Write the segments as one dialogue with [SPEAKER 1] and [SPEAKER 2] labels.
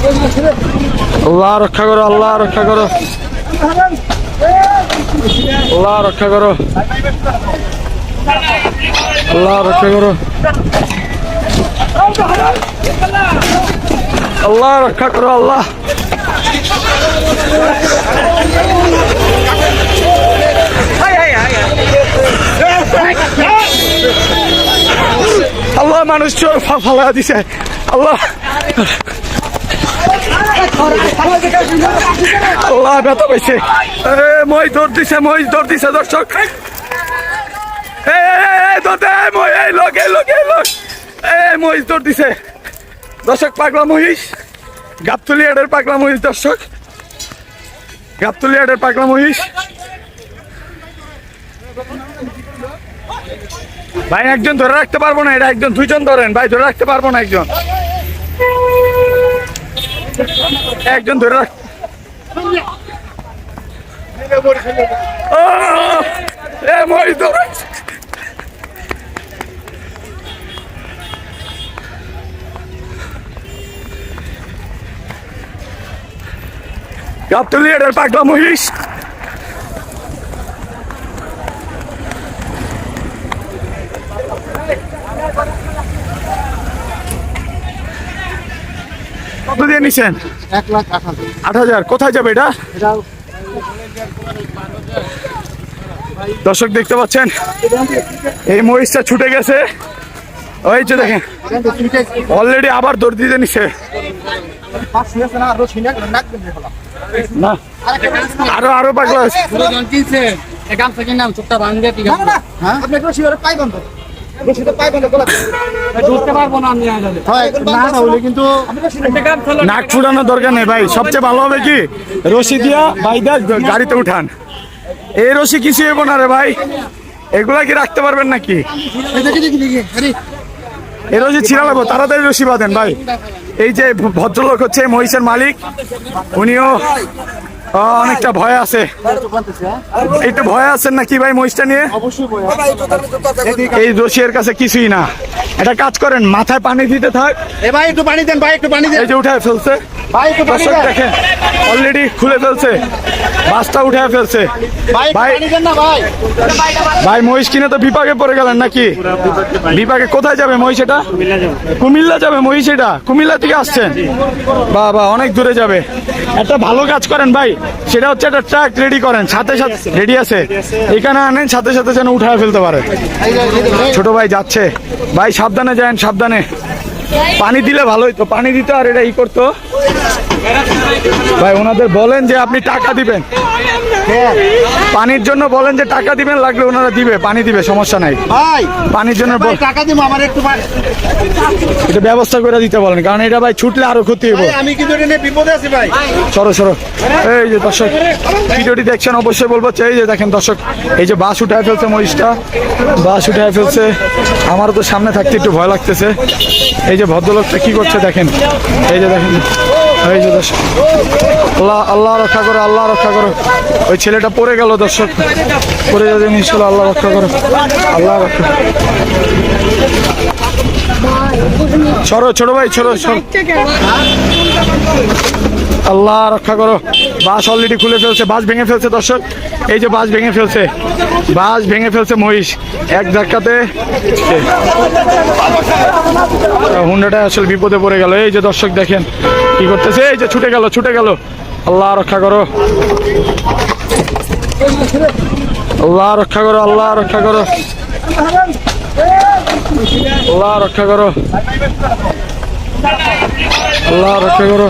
[SPEAKER 1] আল্লাহ রক্ষা করো, আল্লাহ রক্ষা করো, আল্লাহ রক্ষা করো, আল্লাহ রক্ষা করো, আল্লাহ রক্ষা করো, আল্লাহ। আল্লাহ মানুষ ফালা দিছে, আল্লাহ আল্লাহ ব্যথা পাইছে, মই দৌড় দিছে, মই দৌড় দিছে দর্শক, মহিষ দৌড় দিছে দর্শক, পাগলা মহিষ, গাবতলী হাটের পাগলা মহিষ দর্শক, গাবতলী হাটের পাগলা মহিষ। ভাই একজন ধরে রাখতে পারবো না, এটা একজন দুইজন ধরেন ভাই, ধরে রাখতে পারবো না, একজন ধরে রাখ, মহিষ ধরে গাবতলী হাটের পাগলা মহিষ। কত দিয়ে নিছেন? 1,08,000। কোথায় যাবে এটা? দর্শক দেখতে পাচ্ছেন এই মহিষটা ছুটে গেছে, ওই যে দেখেন অলরেডি আবার দৌড় দিতে নিছে, আরো আরো পাগলা আছে। নাক ছুটানোর দরকার নেই ভাই, সবচেয়ে ভালো হবে কি রশি দিয়া ভাইদা গাড়িতে উঠান, এই রশি কিছু হইব না রে ভাই, এগুলা কি রাখতে পারবেন নাকি? এই রশি ছিঁড়া লাগবো, তাড়াতাড়ি রশি বাঁধেন ভাই। এই যে ভদ্রলোক হচ্ছে মহিষের মালিক, উনিও অনেকটা ভয় আছে, একটু ভয় আছেন নাকি ভাই মহিষটা নিয়ে? এই রশির কাছে কিছুই না, এটা কাজ করেন, মাথায় পানি দিতে থাক ভাই, একটু পানি দেন ভাই, একটু পানি দেন। এই যে উঠায় ফেলছে দেখেন, অলরেডি খুলে ফেলছে, বাসটা উঠায় ফেলছে ভাই। ভাই মহিষ কিনে তো বিপাকে পড়ে গেলেন নাকি? বিপাকে কোথায় যাবে মহিষ? এটা কুমিল্লা যাবে মহিষ, এটা কুমিল্লা থেকে আসছেন, বাবা অনেক দূরে যাবে। একটা ভালো কাজ করেন ভাই, সেটা হচ্ছে একটা ট্রাক রেডি করেন, সাথে সাথে রেডি আছে, এখানে আনেন, সাথে সাথে যেন উঠায় ফেলতে পারে। ছোট ভাই যাচ্ছে ভাই, সাবধানে যান, সাবধানে, পানি দিলে ভালোই তো, পানি দিতে আর এটা ই করতো ভাই। ওনাদের বলেন যে আপনি টাকা দিবেন, পানির জন্য বলেন যে টাকা দিবেন, লাগলে ওনারা দিবে, পানি দিবে, সমস্যা নাই ভাই, পানির জন্য টাকা দিব, আমার একটু এটা ব্যবস্থা করে দিতে বলেন, কারণ এটা ভাই ছুটলে আরো ক্ষতি হবে, আমি কিন্তু এটা নিয়ে বিপদে আছি ভাই। সরো সরো। এই যে দর্শক ভিডিওটি দেখছেন অবশ্যই বলবো, এই যে দেখেন দর্শক, এই যে বাস উঠায় ফেলছে মহিষটা, বাস উঠায় ফেলছে, আমারও তো সামনে থাকতে একটু ভয় লাগতেছে। এই যে ভদ্রলোকটা কি করছে দেখেন, এই যে দেখেন, এই যে দর্শক, আল্লাহ আল্লাহ রক্ষা করো, আল্লাহ রক্ষা করো, ওই ছেলেটা পড়ে গেল দর্শক, পড়ে যাবে নিশ্চয়, আল্লাহ রক্ষা করো, আল্লাহ রক্ষা। সরো ছোট ভাই, সরো সরো, আল্লাহ রক্ষা করো। বাস অলরেডি খুলে ফেলছে, বাস ভেঙে ফেলছে দর্শক, এই যে বাস ভেঙে ফেলছে, বাস ভেঙে ফেলছে মহিষ এক ধাক্কাতে, হুন্ডাটা আসলে বিপদে পড়ে গেল। এই যে দর্শক দেখেন কি করতেছে, এই যে ছুটে গেল, ছুটে গেল, আল্লাহ রক্ষা করো, আল্লাহ রক্ষা করো, আল্লাহ রক্ষা করো, আল্লাহ রক্ষা করো, আল্লাহ রক্ষা করো,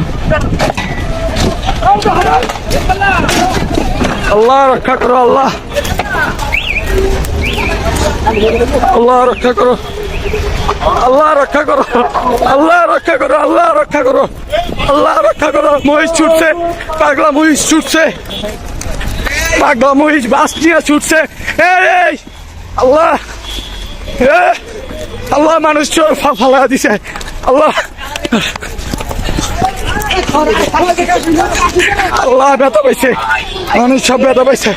[SPEAKER 1] আল্লাহ রক্ষা করো, আল্লাহ আল্লাহ রক্ষা করো, আল্লাহ রক্ষা করো, আল্লাহ রক্ষা করো, আল্লাহ রক্ষা করো, আল্লাহ রক্ষা করো। মহিষ ছুটছে, পাগলা মহিষ ছুটছে, পাগলা মহিষ বাস নিয়ে ছুটছে, এই আল্লাহ, আল্লাহ মানুষ ফালা দিছে, আল্লাহ আল্লাহ ব্যথা পাইছে, মানুষ সব ব্যথা পাইছে।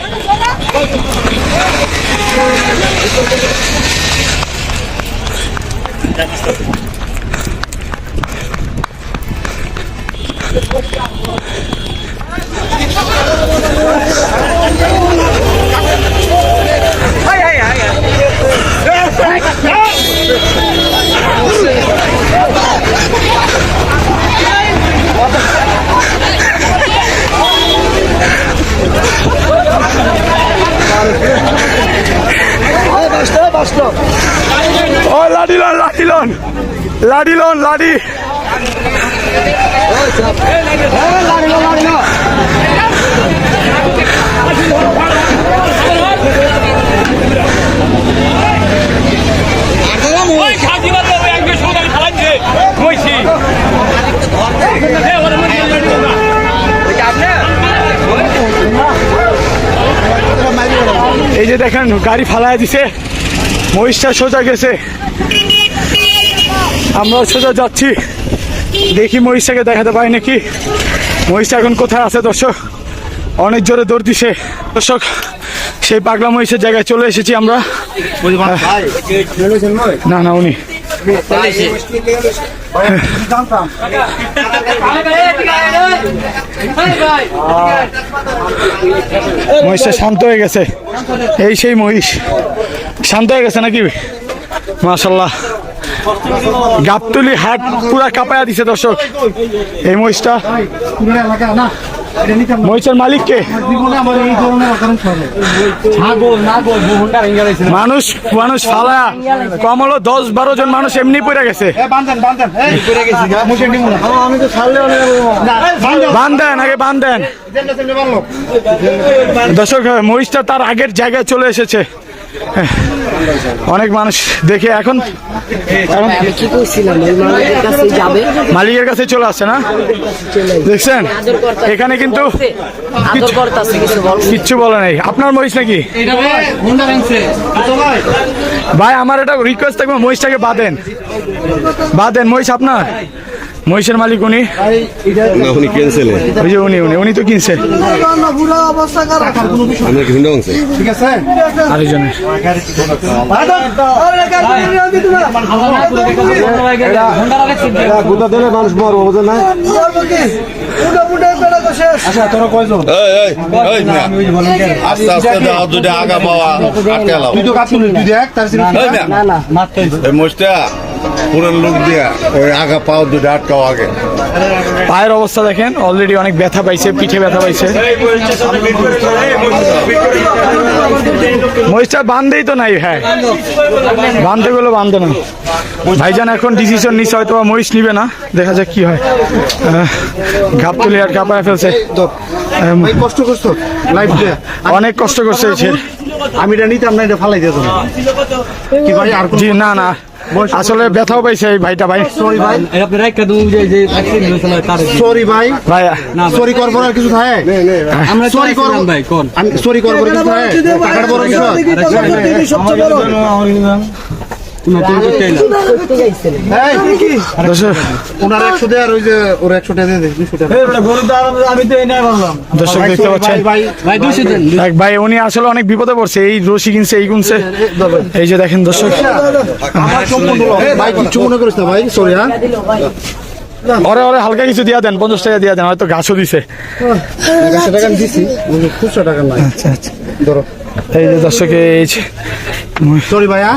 [SPEAKER 1] ও লাডি লন লাডি লন লাডি লন লাডি এই যে দেখেন গাড়ি ফালায় দিছে, মহিষটা সোজা গেছে, আমরাও সোজা যাচ্ছি, দেখি মহিষটাকে দেখাতে পাই নাকি। মহিষটা এখন কোথায় আছে দর্শক? অনেক জোরে দৌড় দিছে দর্শক, সেই পাগলা মহিষের জায়গায় চলে এসেছি আমরা। না না উনি মহিষটা শান্ত হয়ে গেছে, এই সেই মহিষ শান্ত হয়ে গেছে নাকি? মাশাআল্লাহ, গাবতলি হাট পুরা কাঁপায়া দিছে দর্শক এই মহিষটা। মহিষের মালিককে মানুষ মানুষ ফালা কম হলো 10-12 জন মানুষ এমনি পড়ে গেছে। বান্ধেন আগে বান্ধেন দর্শক, মহিষটা তার আগের জায়গায় চলে এসেছে। অনেক মানুষ দেখে এখন মালিকের কাছে চলে আসছে না, দেখছেন? এখানে কিন্তু কিচ্ছু বলে নাই। আপনার মহিষ নাকি ভাই? আমার একটা রিকোয়েস্ট থাকবে, মহিষটাকে বাঁধেন বাঁধেন। মহিষ আপনার? মহিষের মালিক উনি? উনি তো কিনছে আরেকজনের।
[SPEAKER 2] মানুষ মরবো বোঝে না। আস্তে আস্তে দাও, দুটা আগা পাওয়া পুরান লোক দিয়া ওই আগা পাও দুটা আটকাও আগে।
[SPEAKER 1] পায়ের অবস্থা দেখেন, অলরেডি অনেক ব্যথা পাইছে, পিঠে ব্যথা পাইছে। মহিষটা বান্ধেই তো নাই। হ্যাঁ, বান্ধে গেলো বান্ধে না। ভাইজান এখন ডিসিশন নিচ্ছে, হয়তো মহিষ নিবে না, দেখা যাক কি হয়। গাবতলি আর কাঁপায় ফেলছে,
[SPEAKER 2] কষ্ট করছো লাইফ,
[SPEAKER 1] অনেক কষ্ট করছে।
[SPEAKER 2] আমি এটা নিতাম না, এটা ফালাই দিতাম কি ভাই? আর
[SPEAKER 1] জি না না, আসলে ব্যথাও পাইছে এই ভাইটা। ভাই
[SPEAKER 2] সরি ভাই, সরি ভাই,
[SPEAKER 1] ভাই
[SPEAKER 2] সরি করবো না কিছু থাকে, আমরা সরি করবো ভাই, কোন আমি সরি করবো কিছু থাকে, টাকার বড় বিষয়। ওনার 100 দেয় আর ওই যে ওর 100 টাকা দিয়ে 200 টাকা।
[SPEAKER 1] দর্শক দেখতে পাচ্ছেন এক ভাই, উনি আসলে অনেক বিপদে পড়ছে, এই রশি কিনছে, এই কিনছে। এই যে দেখেন দর্শক,
[SPEAKER 2] ভাই কিছু মনে করিস না ভাই, সরি। হ্যাঁ
[SPEAKER 1] ওরে ওরে হালকা কিছু দিয়া দেন, 50 টাকা দিয়া দেন, হয়তো ঘাসও দিছে।
[SPEAKER 2] 100 টাকা দিছি, 200 টাকা নাই।
[SPEAKER 1] আচ্ছা আচ্ছা, ধরো। এই যে দর্শক, এই
[SPEAKER 2] সরি ভাইয়া।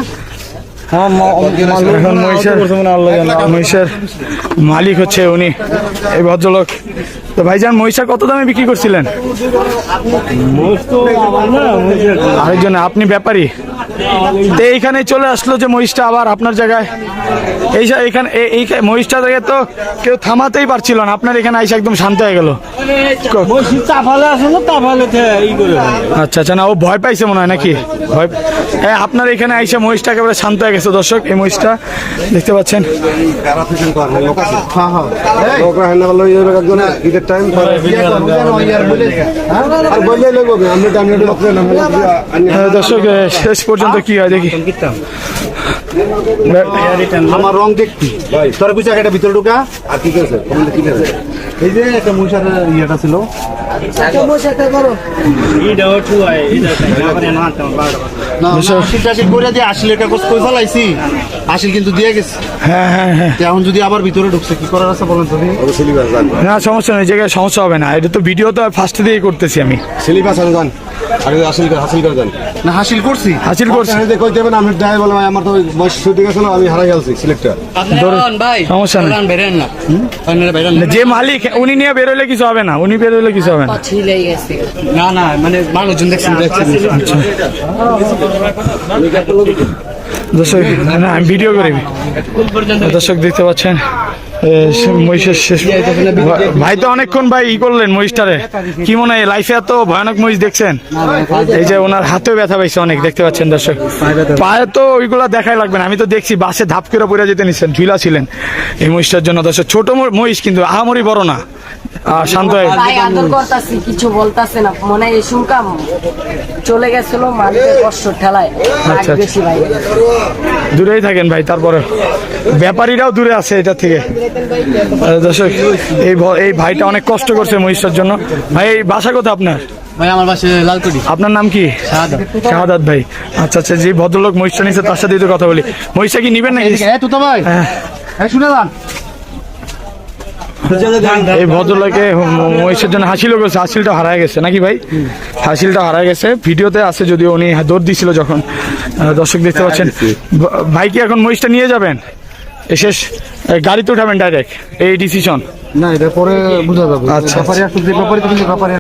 [SPEAKER 1] এখন মহিষের মালিক হচ্ছে উনি, এই ভদ্রলোক। তো ভাইজান, মহিষা কত দামে বিক্রি করছিলেন? আরেকজন, আপনি ব্যাপারী? তো এইখানে চলে আসলো যে মহিষটা আবার আপনার জায়গায়, এইখানে এই মহিষটা থেকে তো কেউ থামাতেই পারছিল না, আপনার এখানে আইসা একদম শান্ত হয়ে গেল। আচ্ছা আচ্ছা, না ও ভয় পাইছে মনে হয় নাকি? ভয়, হ্যাঁ, আপনার এখানে আইসা মহিষটা একেবারে শান্ত হয়ে গেছে। দর্শক, এই মহিষটা দেখতে পাচ্ছেন। দর্শক, শেষ পর্যন্ত কি হয় দেখি।
[SPEAKER 2] আমার রং দেখবি তোর বুঝা, এটা ভিতরে ঢুকা আর কি করেছে, এই যে একটা মহিষার ইয়েটা ছিল, না আসিল করে দিয়ে আসিল এটা কই ফেলাইছি আসিল কিন্তু দিয়ে গেছে
[SPEAKER 1] হ্যাঁ হ্যাঁ হ্যাঁ
[SPEAKER 2] এখন যদি আবার ভিতরে ঢুকছে কি করার আছে বলেন তো
[SPEAKER 1] না সমস্যা নেই, এই জায়গায় সমস্যা হবে না। এটা তো ভিডিও তো ফার্স্ট দিয়েই করতেছি আমি।
[SPEAKER 3] সিলিপাস আনগান আগে হাসিল করে দেন
[SPEAKER 2] না হাসিল করছি
[SPEAKER 1] হাসিল করছি,
[SPEAKER 3] কই দেবেন আমি ড্রাইভার বলে ভাই আমার তো বয়স ছুটি গেছিল আমি হারাই গেছি সিলেক্টর
[SPEAKER 1] সমস্যা নেই। যে মালিক উনি নিয়ে বেরোলে কিছু হবে না, উনি বেরোলে কিছু হবে না।
[SPEAKER 2] না না মানে মানুষজন দেখছেন
[SPEAKER 1] দর্শক না আমি ভিডিও করি। দর্শক দেখতে পাচ্ছেন মহিষের শেষ ভাই তো অনেকক্ষণ ভাই ই করলেন মহিষটারে, কি মনে হয় লাইফে এত ভয়ানক মহিষ দেখছেন? এই যে ওনার হাতেও ব্যথা পাইছে অনেক, দেখতে পাচ্ছেন দর্শক। পায়ে তো ওইগুলা দেখাই লাগবে না, আমি তো দেখছি বাসে ধাপ করে পড়ে যেতে নিচ্ছেন, ঝুলা ছিলেন এই মহিষটার জন্য। দর্শক ছোট মহিষ কিন্তু আহামরি বড় না, শান্ত হয়ে
[SPEAKER 4] ভাই আদর করতাছি, কিছু বলতাছে না, মনে হয় এসুম কাম চলে গেছিল মানুষের কষ্ট ঠেলায়
[SPEAKER 1] আচ্ছা, আচ্ছা।
[SPEAKER 4] বেশি ভাই
[SPEAKER 1] দূরেই থাকেন ভাই, তারপরে ব্যাপারীরাও দূরে আছে এটা থেকে। দর্শক এই ভাইটা অনেক কষ্ট করছে মহিষটার জন্য। ভাই এই বাসা কোথায় আপনার?
[SPEAKER 2] ভাই আমার পাশে লালকুড়ি।
[SPEAKER 1] আপনার নাম কি? শাহাদাত ভাই। আচ্ছা আচ্ছা, যে ভদ্রলোক মহিষটা নিচ্ছে তার সাথে একটু কথা বলি। মহিষটা কি নিবেন নাকি?
[SPEAKER 2] তো ভাই শুনে যান
[SPEAKER 1] এই ভদ্রলোকে মহিষের জন্য হাসিলও গেছে, হাসিলটা হারায় গেছে নাকি ভাই? হাসিলটা হারায় গেছে, ভিডিওতে আছে যদিও, উনি দৌড় দিছিল যখন। দর্শক দেখতে পাচ্ছেন। ভাই কি এখন মহিষটা নিয়ে যাবেন? শেষ গাড়িতে উঠাবেন ডাইরেক্ট, এই ডিসিশন?
[SPEAKER 2] না এটা পরে বুঝা যাবে।
[SPEAKER 1] আচ্ছা।
[SPEAKER 2] ব্যাপারে আসলে ব্যাপারে তো কিন্তু ব্যাপারে